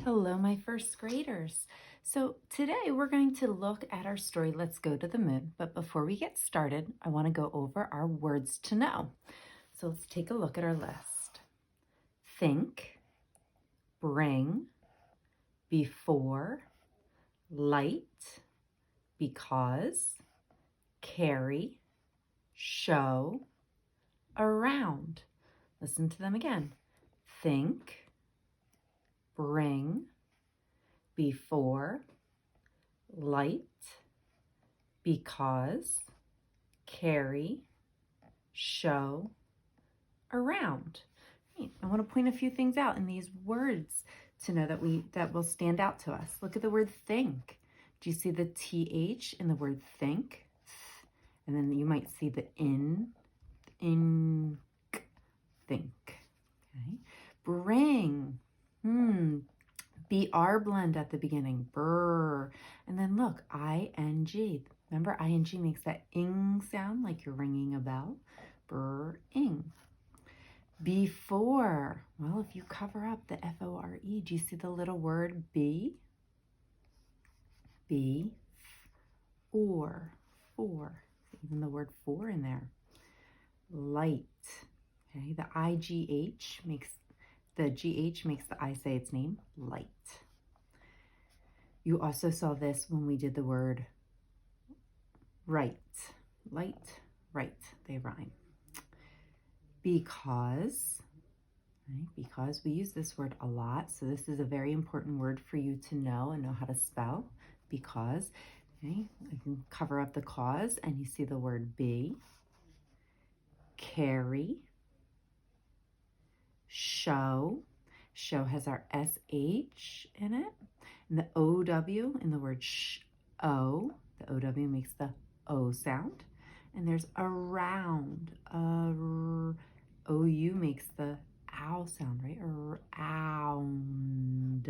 Hello, my first graders. So today we're going to look at our story, Let's Go to the Moon. But before we get started, I want to go over our words to know. So let's take a look at our list. Think, bring, before, light, because, carry, show, around. Listen to them again. Think, bring, before, light, because, carry, show, around. I want to point a few things out in these words to know that will stand out to us. Look at the word think. Do you see the TH in the word think? And then you might see the in, think. Okay. Bring. BR blend at the beginning, brr. And then look, ING. Remember, ING makes that ing sound like you're ringing a bell. Brr-ing. Before. Well, if you cover up the F-O-R-E, do you see the little word be? Be, or, for. Even the word for in there. Light. Okay, the IGH makes the GH makes the I say its name, light. You also saw this when we did the word right. Light, right, they rhyme. Because, right, because we use this word a lot, so this is a very important word for you to know and know how to spell. Because, okay, I can cover up the cause and you see the word be. Carry, show. Show has our SH in it. And the OW in the word O. The OW makes the O sound. And there's around. OU makes the ow sound, right? Around.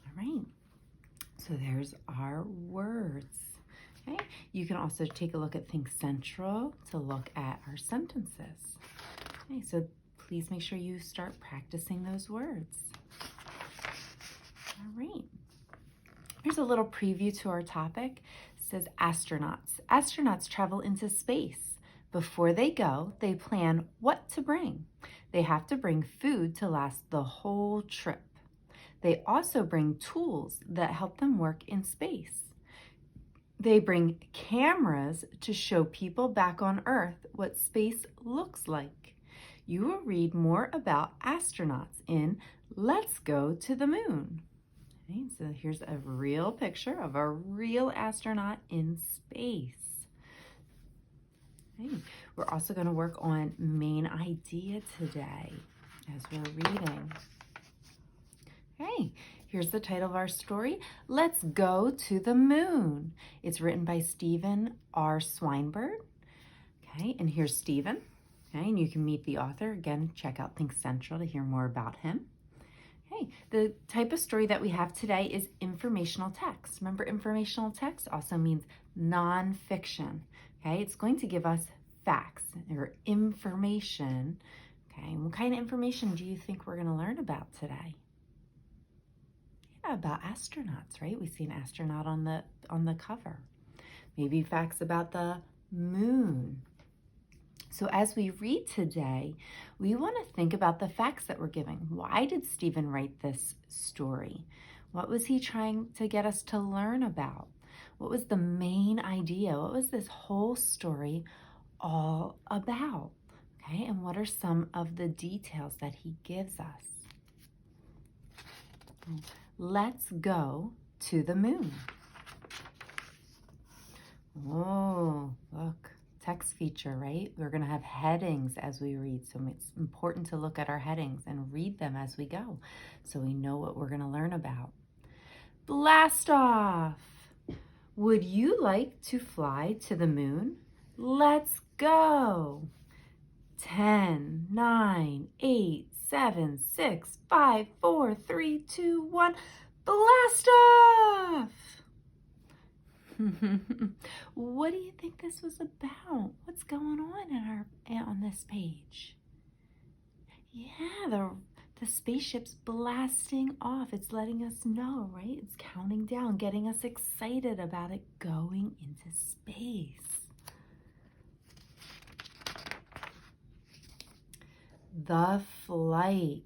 All right. So there's our words. Okay. You can also take a look at Think Central to look at our sentences. Okay, so please make sure you start practicing those words. All right. Here's a little preview to our topic. It says astronauts. Astronauts travel into space. Before they go, they plan what to bring. They have to bring food to last the whole trip. They also bring tools that help them work in space. They bring cameras to show people back on Earth what space looks like. You will read more about astronauts in Let's Go to the Moon. Okay, so here's a real picture of a real astronaut in space. Okay, we're also going to work on main idea today as we're reading. Okay, here's the title of our story, Let's Go to the Moon. It's written by Stephen R. Swinburne. Okay, and here's Stephen. Okay, and you can meet the author. Again, check out Think Central to hear more about him. Okay, the type of story that we have today is informational text. Remember, informational text also means nonfiction. Okay, it's going to give us facts or information. Okay, and what kind of information do you think we're going to learn about today? Yeah, about astronauts, right? We see an astronaut on the cover. Maybe facts about the moon. So as we read today, we want to think about the facts that we're giving. Why did Stephen write this story? What was he trying to get us to learn about? What was the main idea? What was this whole story all about? Okay, and what are some of the details that he gives us? Let's go to the moon. Oh, look. Text feature, right? We're going to have headings as we read, so it's important to look at our headings and read them as we go so we know what we're going to learn about. Blast off! Would you like to fly to the moon? Let's go! 10, 9, 8, 7, 6, 5, 4, 3, 2, 1, blast off! What do you think this was about? What's going on on this page? Yeah, The spaceship's blasting off. It's letting us know, right? It's counting down, getting us excited about it going into space. The flight.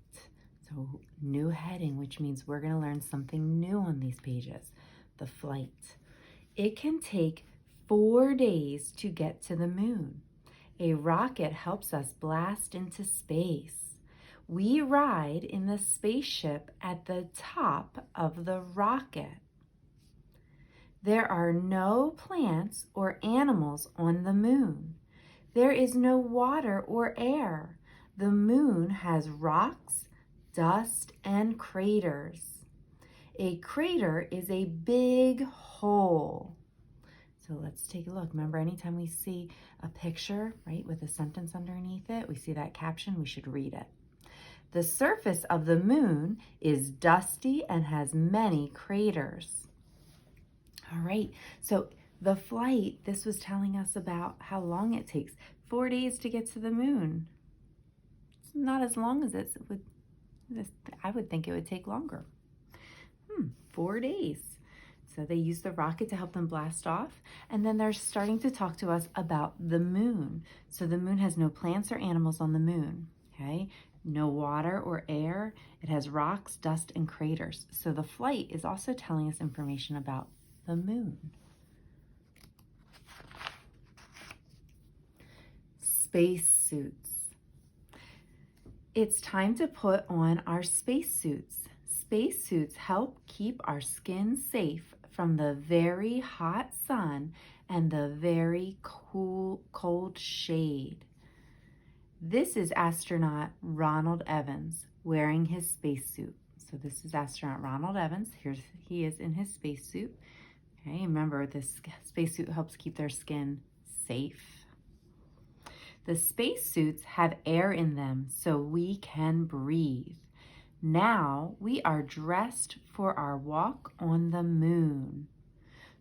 So new heading, which means we're going to learn something new on these pages. The flight. It can take 4 days to get to the moon. A rocket helps us blast into space. We ride in the spaceship at the top of the rocket. There are no plants or animals on the moon. There is no water or air. The moon has rocks, dust, and craters. A crater is a big hole. So let's take a look. Remember, anytime we see a picture, right, with a sentence underneath it, we see that caption, we should read it. The surface of the moon is dusty and has many craters. All right, so the flight, this was telling us about how long it takes. 4 days to get to the moon. It's not as long as it would, I would think it would take longer. 4 days. So they use the rocket to help them blast off. And then they're starting to talk to us about the moon. So the moon has no plants or animals on the moon, okay? No water or air. It has rocks, dust, and craters. So the flight is also telling us information about the moon. Spacesuits. It's time to put on our spacesuits. Spacesuits help keep our skin safe from the very hot sun and the very cold shade. This is astronaut Ronald Evans wearing his spacesuit. So this is astronaut Ronald Evans. He is in his spacesuit. Okay, remember, this spacesuit helps keep their skin safe. The spacesuits have air in them so we can breathe. Now we are dressed for our walk on the moon.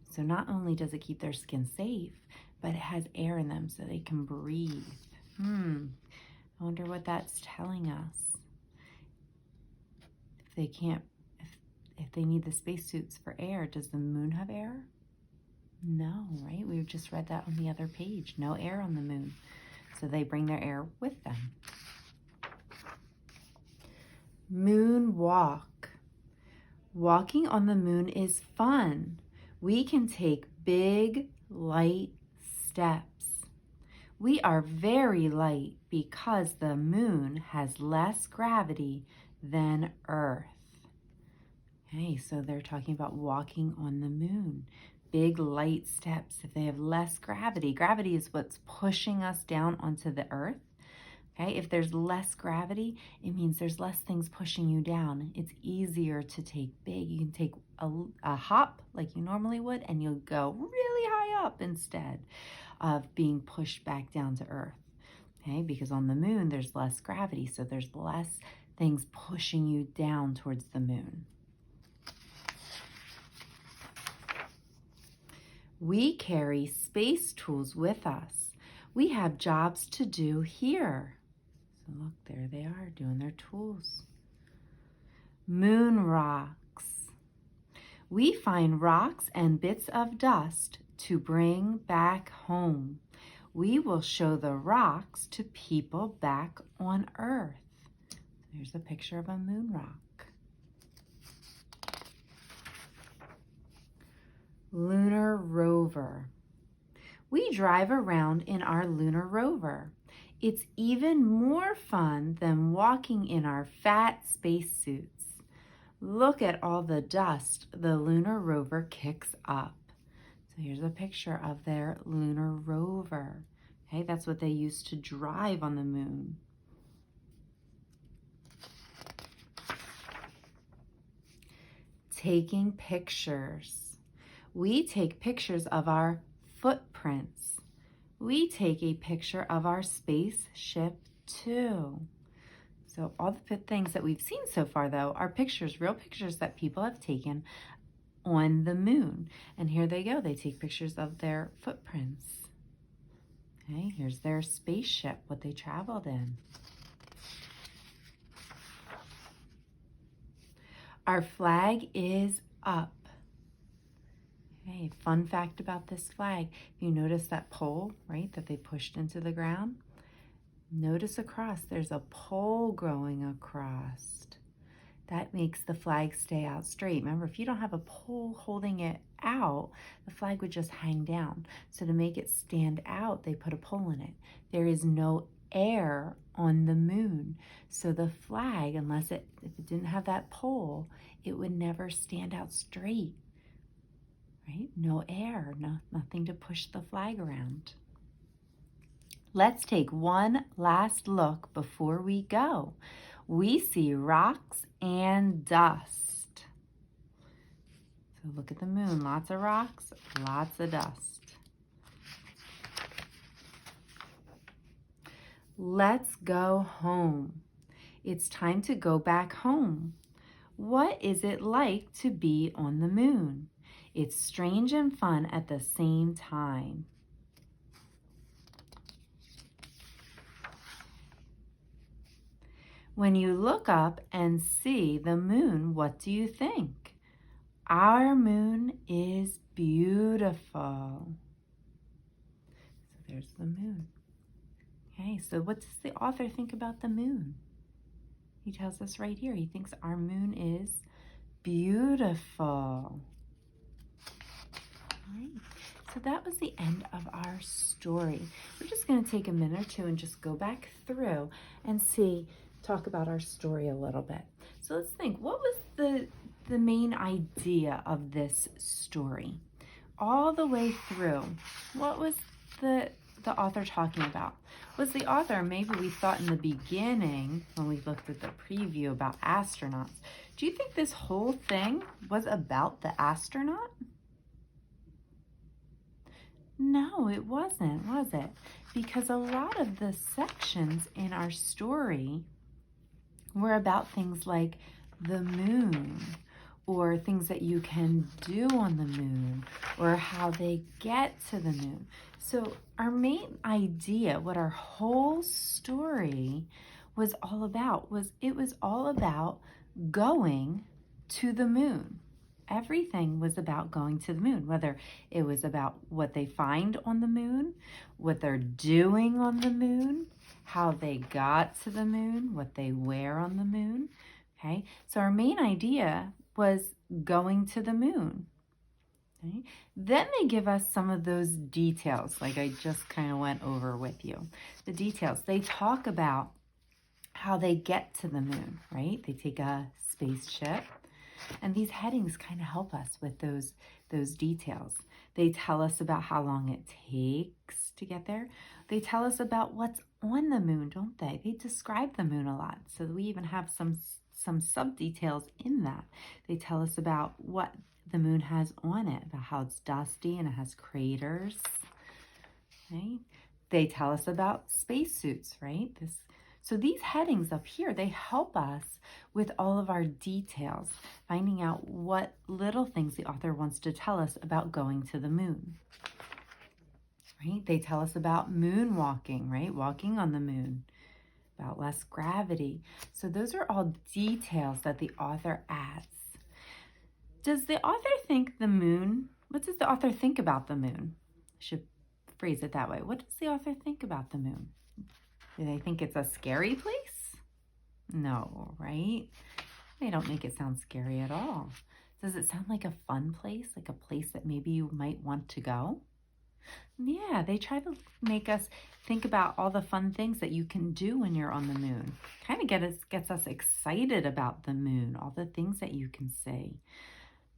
So not only does it keep their skin safe, but it has air in them so they can breathe. I wonder what that's telling us. If they need the spacesuits for air, does the moon have air? No, right? We just read that on the other page. No air on the moon. So they bring their air with them. Moon walk. Walking on the moon is fun. We can take big, light steps. We are very light because the moon has less gravity than Earth. Okay, so they're talking about walking on the moon. Big, light steps. If they have less gravity, gravity is what's pushing us down onto the Earth. Okay, if there's less gravity, it means there's less things pushing you down. It's easier to take big. You can take a hop like you normally would, and you'll go really high up instead of being pushed back down to Earth. Okay, because on the moon, there's less gravity, so there's less things pushing you down towards the moon. We carry space tools with us. We have jobs to do here. So look, there they are doing their tools. Moon rocks. We find rocks and bits of dust to bring back home. We will show the rocks to people back on Earth. There's a picture of a moon rock. Lunar Rover. We drive around in our Lunar Rover. It's even more fun than walking in our fat spacesuits. Look at all the dust the Lunar Rover kicks up. So here's a picture of their Lunar Rover. Okay, that's what they use to drive on the moon. Taking pictures. We take pictures of our footprints. We take a picture of our spaceship too. So all the things that we've seen so far, though, are pictures, real pictures that people have taken on the moon. And here they go. They take pictures of their footprints. Okay, here's their spaceship, what they traveled in. Our flag is up. Okay, fun fact about this flag. If you notice that pole, right, that they pushed into the ground, notice across, there's a pole growing across. That makes the flag stay out straight. Remember, if you don't have a pole holding it out, the flag would just hang down. So to make it stand out, they put a pole in it. There is no air on the moon. So the flag, if it didn't have that pole, it would never stand out straight, right? No air, nothing to push the flag around. Let's take one last look before we go. We see rocks and dust. So look at the moon, lots of rocks, lots of dust. Let's go home. It's time to go back home. What is it like to be on the moon? It's strange and fun at the same time. When you look up and see the moon, what do you think? Our moon is beautiful. So there's the moon. Okay, so what does the author think about the moon? He tells us right here, he thinks our moon is beautiful. All right, so that was the end of our story. We're just going to take a minute or two and just go back through and talk about our story a little bit. So let's think, what was the main idea of this story? All the way through, what was the author talking about? Was the author, maybe we thought in the beginning when we looked at the preview about astronauts, do you think this whole thing was about the astronaut? No, it wasn't, was it? Because a lot of the sections in our story were about things like the moon, or things that you can do on the moon, or how they get to the moon. So our main idea, what our whole story was all about, was all about going to the moon. Everything was about going to the moon, whether it was about what they find on the moon, what they're doing on the moon, how they got to the moon, what they wear on the moon. Okay, so our main idea was going to the moon. Okay? Then they give us some of those details, like I just kind of went over with you. The details, they talk about how they get to the moon, right? They take a spaceship, and these headings kind of help us with those details. They tell us about how long it takes to get there. They tell us about what's on the moon, don't they? They describe the moon a lot, so we even have some sub-details in that. They tell us about what the moon has on it, about how it's dusty and it has craters. Okay? They tell us about spacesuits, right? So these headings up here, they help us with all of our details, finding out what little things the author wants to tell us about going to the moon. Right? They tell us about moonwalking, right? Walking on the moon, about less gravity. So those are all details that the author adds. Does the author think the moon, what does the author think about the moon? I should phrase it that way. What does the author think about the moon? Do they think it's a scary place? No, right? They don't make it sound scary at all. Does it sound like a fun place, like a place that maybe you might want to go? Yeah, they try to make us think about all the fun things that you can do when you're on the moon. Kind of gets us excited about the moon, all the things that you can say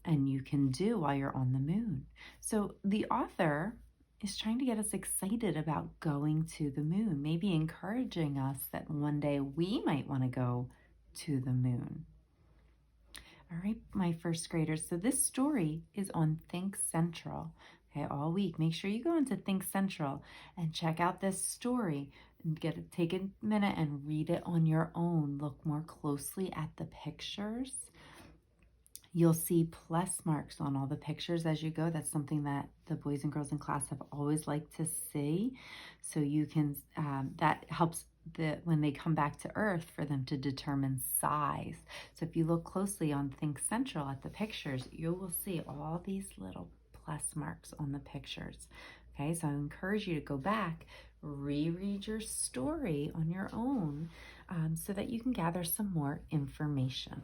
and you can do while you're on the moon. So the author is trying to get us excited about going to the moon, maybe encouraging us that one day we might want to go to the moon. All right, my first graders, so this story is on Think Central, okay, all week. Make sure you go into Think Central and check out this story and take a minute and read it on your own. Look more closely at the pictures. You'll see plus marks on all the pictures as you go. That's something that the boys and girls in class have always liked to see. So you can, that helps when they come back to Earth for them to determine size. So if you look closely on Think Central at the pictures, you will see all these little plus marks on the pictures. Okay, so I encourage you to go back, reread your story on your own so that you can gather some more information.